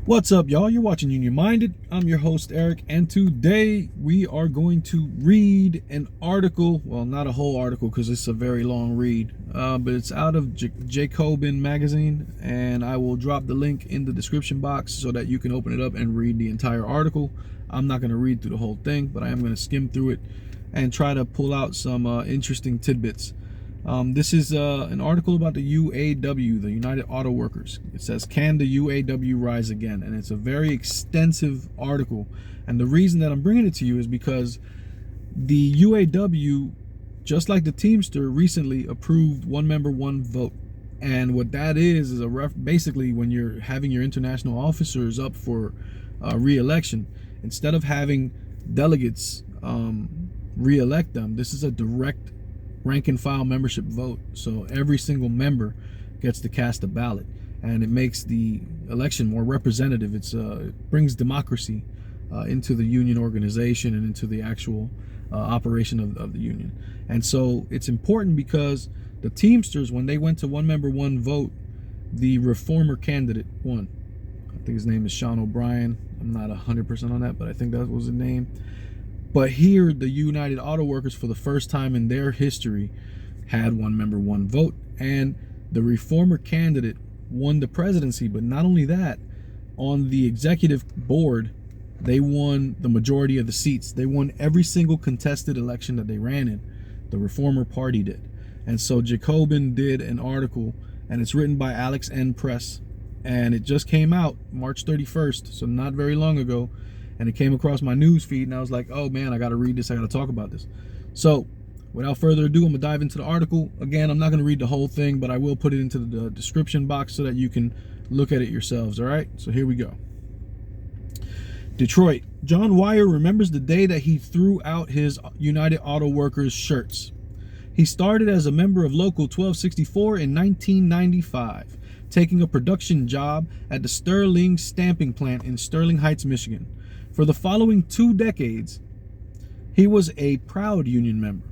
What's up, y'all? You're watching Union Minded. I'm your host, Eric, and today we are going to read an article. Well, not a whole article because it's a very long read, but it's out of Jacobin magazine, and I will drop the link in the description box so that you can open it up and read the entire article. I'm not going to read through the whole thing, but I am going to skim through it and try to pull out some interesting tidbits. This is an article about the UAW, the United Auto Workers. It says, "Can the UAW rise again?" And it's a very extensive article. And the reason that I'm bringing it to you is because the UAW, just like the Teamster, recently approved one member, one vote. And what that is basically when you're having your international officers up for re-election, instead of having delegates re-elect them, this is a direct rank and file membership vote. So every single member gets to cast a ballot, and it makes the election more representative. It brings democracy into the union organization and into the actual operation of the union. And so it's important because the Teamsters, when they went to one member, one vote, the reformer candidate won. I think his name is Sean O'Brien. I'm not 100% on that, but I think that was his name. But here, the United Auto Workers, for the first time in their history, had one member, one vote. And the reformer candidate won the presidency. But not only that, on the executive board, they won the majority of the seats. They won every single contested election that they ran in. The reformer party did. And so Jacobin did an article, and it's written by Alex N. Press. And it just came out March 31st, so not very long ago. And it came across my news feed, and I was like, oh man, I got to read this. I got to talk about this. So without further ado, I'm going to dive into the article. Again, I'm not going to read the whole thing, but I will put it into the description box so that you can look at it yourselves. All right, so here we go. Detroit. John Wire remembers the day that he threw out his United Auto Workers shirts. He started as a member of Local 1264 in 1995, taking a production job at the Sterling Stamping Plant in Sterling Heights, Michigan. For the following 2 decades, he was a proud union member.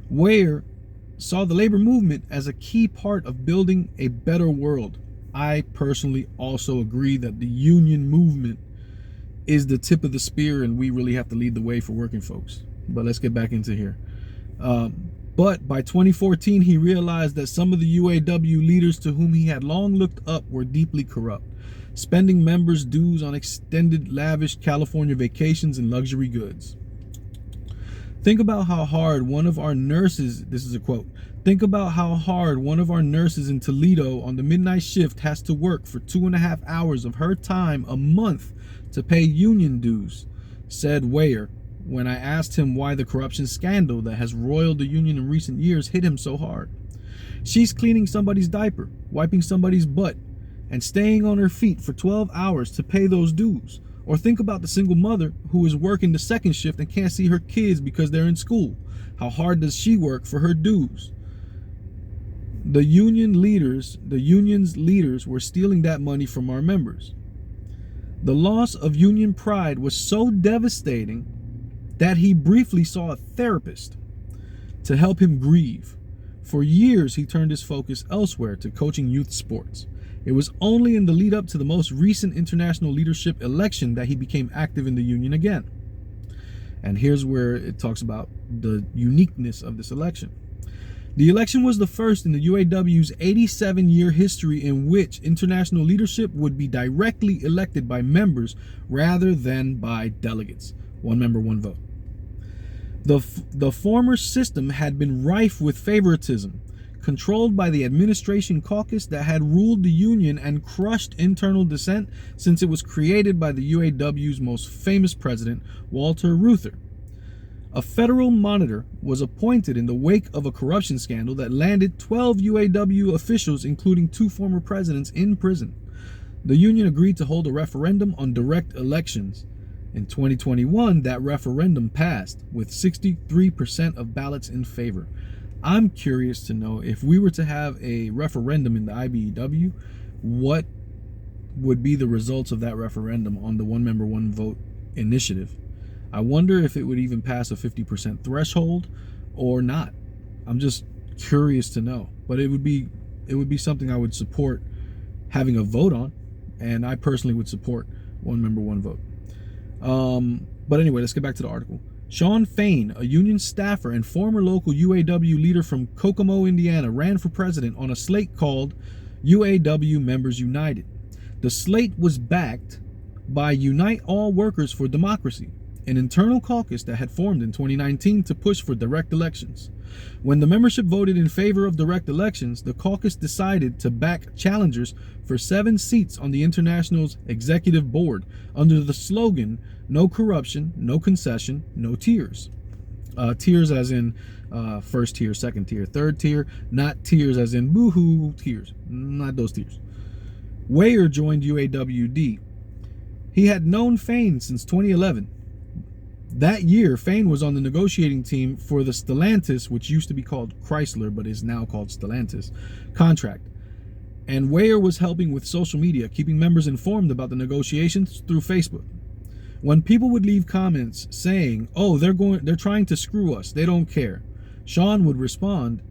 Ware saw the labor movement as a key part of building a better world. I personally also agree that the union movement is the tip of the spear, and we really have to lead the way for working folks. But let's get back into here. But by 2014, he realized that some of the UAW leaders to whom he had long looked up were deeply corrupt, spending members' dues on extended, lavish California vacations and luxury goods. Think about how hard one of our nurses, this is a quote, think about how hard one of our nurses in Toledo on the midnight shift has to work for 2.5 hours of her time a month to pay union dues, said Ware, when I asked him why the corruption scandal that has roiled the union in recent years hit him so hard. She's cleaning somebody's diaper, wiping somebody's butt, and staying on her feet for 12 hours to pay those dues. Or think about the single mother who is working the second shift and can't see her kids because they're in school. How hard does she work for her dues? The union's leaders were stealing that money from our members. The loss of union pride was so devastating that he briefly saw a therapist to help him grieve. For years, he turned his focus elsewhere to coaching youth sports. It was only in the lead up to the most recent international leadership election that he became active in the union again. And here's where it talks about the uniqueness of this election. The election was the first in the UAW's 87-year history in which international leadership would be directly elected by members rather than by delegates. One member, one vote. The former system had been rife with favoritism, controlled by the administration caucus that had ruled the union and crushed internal dissent since it was created by the UAW's most famous president, Walter Reuther. A federal monitor was appointed in the wake of a corruption scandal that landed 12 UAW officials, including 2 former presidents, in prison. The union agreed to hold a referendum on direct elections. In 2021, that referendum passed with 63% of ballots in favor. I'm curious to know, if we were to have a referendum in the IBEW, what would be the results of that referendum on the one member, one vote initiative. I wonder if it would even pass a 50% threshold or not. I'm just curious to know, but it would be something I would support having a vote on. and I personally would support one member, one vote. But anyway, let's get back to the article. Shawn Fain, a union staffer and former local UAW leader from Kokomo, Indiana, ran for president on a slate called UAW Members United. The slate was backed by Unite All Workers for Democracy, an internal caucus that had formed in 2019 to push for direct elections. When the membership voted in favor of direct elections, the caucus decided to back challengers for 7 seats on the International's executive board under the slogan, "No corruption, no concession, no tiers." Tiers as in first tier, second tier, third tier, not tiers as in boo-hoo tiers, not those tiers. Weyer joined UAWD. He had known Fain since 2011. That year, Fain was on the negotiating team for the Stellantis, which used to be called Chrysler, but is now called Stellantis, contract. And Weyer was helping with social media, keeping members informed about the negotiations through Facebook. When people would leave comments saying, "Oh, they're trying to screw us, they don't care," Shawn would respond,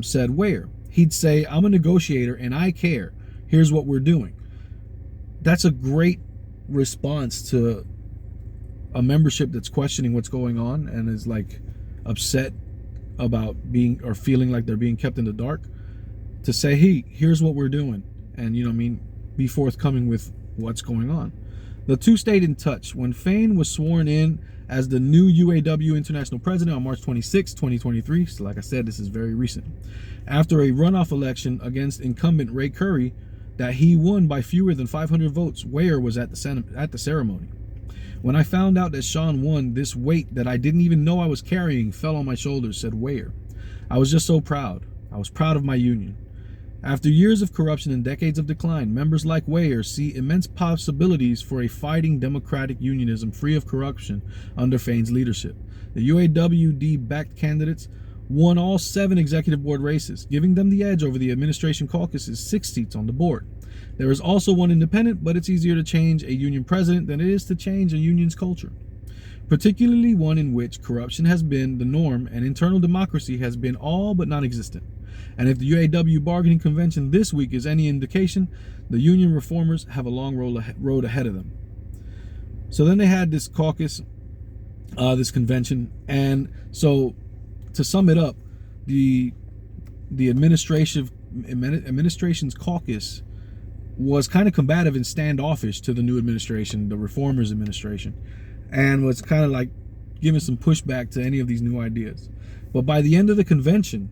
said Weyer. He'd say, "I'm a negotiator and I care. Here's what we're doing." That's a great response to a membership that's questioning what's going on and is like upset about being or feeling like they're being kept in the dark, to say, "Hey, here's what we're doing," and be forthcoming with what's going on. The two stayed in touch. When Fain was sworn in as the new UAW International President on March 26, 2023, so like I said, this is very recent, after a runoff election against incumbent Ray Curry that he won by fewer than 500 votes, Weyer was at the ceremony. "When I found out that Shawn won, this weight that I didn't even know I was carrying fell on my shoulders," said Weyer. "I was just so proud. I was proud of my union." After years of corruption and decades of decline, members like Weyer see immense possibilities for a fighting democratic unionism free of corruption under Fain's leadership. The UAWD-backed candidates won all 7 executive board races, giving them the edge over the administration caucus's 6 seats on the board. There is also one independent, but it's easier to change a union president than it is to change a union's culture, particularly one in which corruption has been the norm and internal democracy has been all but non-existent. And if the UAW bargaining convention this week is any indication, the union reformers have a long road ahead of them. So then they had this caucus, this convention, and so to sum it up, the administration's caucus was kind of combative and standoffish to the new administration, the reformers administration, and was kind of like giving some pushback to any of these new ideas. But by the end of the convention,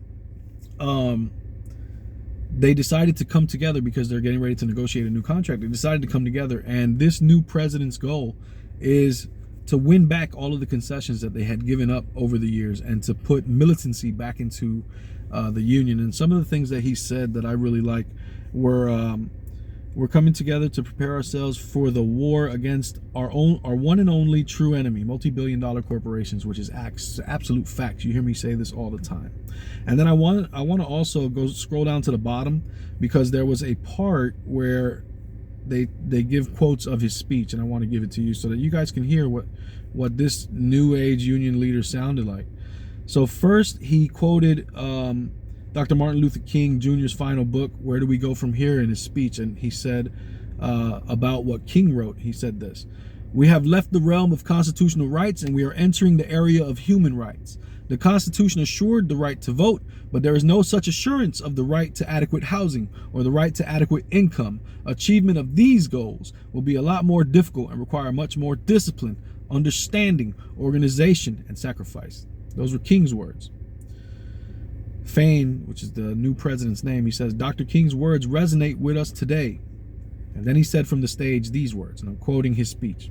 they decided to come together because they're getting ready to negotiate a new contract. They decided to come together, and this new president's goal is to win back all of the concessions that they had given up over the years and to put militancy back into the union. And some of the things that he said that I really like were, we're coming together to prepare ourselves for the war against our one and only true enemy, multi-billion-dollar corporations, which is absolute fact. You hear me say this all the time. And then I want to also scroll down to the bottom, because there was a part where they give quotes of his speech, and I want to give it to you so that you guys can hear what this new age union leader sounded like. So first he quoted Dr. Martin Luther King Jr.'s final book, Where Do We Go From Here, in his speech, and he said about what King wrote, he said this: "We have left the realm of constitutional rights and we are entering the area of human rights. The Constitution assured the right to vote, but there is no such assurance of the right to adequate housing or the right to adequate income. Achievement of these goals will be a lot more difficult and require much more discipline, understanding, organization, and sacrifice." Those were King's words. Fain, which is the new president's name, he says, "Dr. King's words resonate with us today." And then he said from the stage these words, and I'm quoting his speech: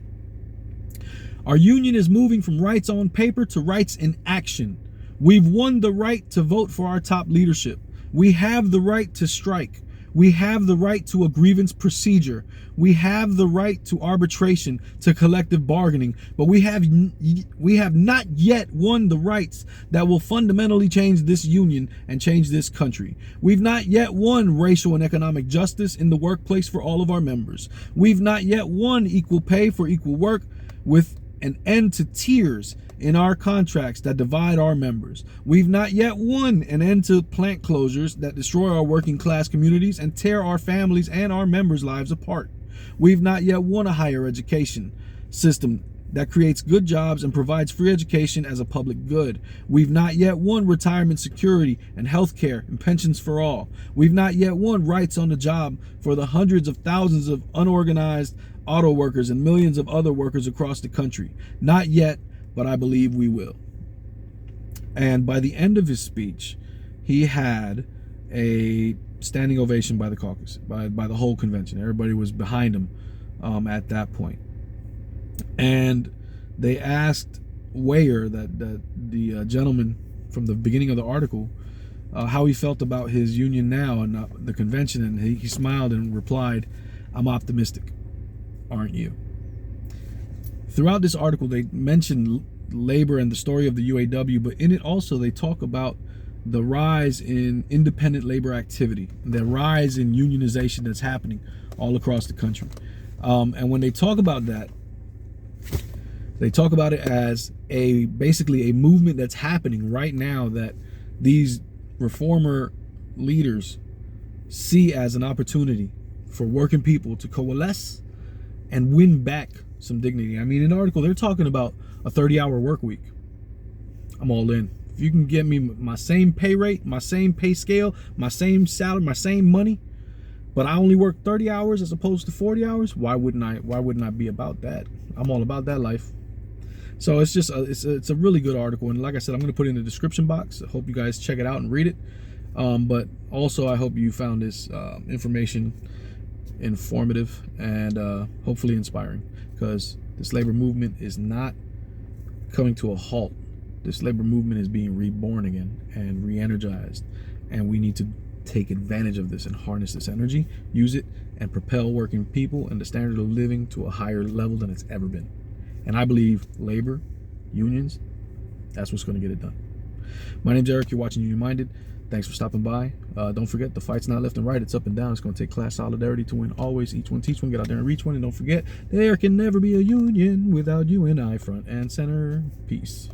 "Our union is moving from rights on paper to rights in action. We've won the right to vote for our top leadership. We have the right to strike. We have the right to a grievance procedure. We have the right to arbitration, to collective bargaining, but we have not yet won the rights that will fundamentally change this union and change this country. We've not yet won racial and economic justice in the workplace for all of our members. We've not yet won equal pay for equal work with an end to tiers in our contracts that divide our members. We've not yet won an end to plant closures that destroy our working class communities and tear our families and our members' lives apart. We've not yet won a higher education system that creates good jobs and provides free education as a public good. We've not yet won retirement security and health care and pensions for all. We've not yet won rights on the job for the hundreds of thousands of unorganized auto workers and millions of other workers across the country. Not yet, but I believe we will. And by the end of his speech, he had a standing ovation by the caucus, by the whole convention. Everybody was behind him at that point. And they asked Weyer, the gentleman from the beginning of the article, how he felt about his union now and the convention, and he smiled and replied, "I'm optimistic, aren't you?" Throughout this article, they mention labor and the story of the UAW, but in it also they talk about the rise in independent labor activity, the rise in unionization that's happening all across the country. And when they talk about that, they talk about it as basically a movement that's happening right now that these reformer leaders see as an opportunity for working people to coalesce and win back some dignity. I mean, in the article, they're talking about a 30-hour work week. I'm all in. If you can get me my same pay rate, my same pay scale, my same salary, my same money, but I only work 30 hours as opposed to 40 hours, why wouldn't I be about that? I'm all about that life. So it's just it's a really good article, and like I said, I'm going to put it in the description box. I hope you guys check it out and read it. But also, I hope you found this information informative and hopefully inspiring, because this labor movement is not coming to a halt. This labor movement is being reborn again and re-energized, and we need to take advantage of this and harness this energy, use it, and propel working people and the standard of living to a higher level than it's ever been. And I believe labor, unions, that's what's going to get it done. My name's Eric. You're watching Union Minded. Thanks for stopping by. Don't forget, the fight's not left and right. It's up and down. It's going to take class solidarity to win always. Each one, teach one. Get out there and reach one. And don't forget, there can never be a union without you and I front and center. Peace.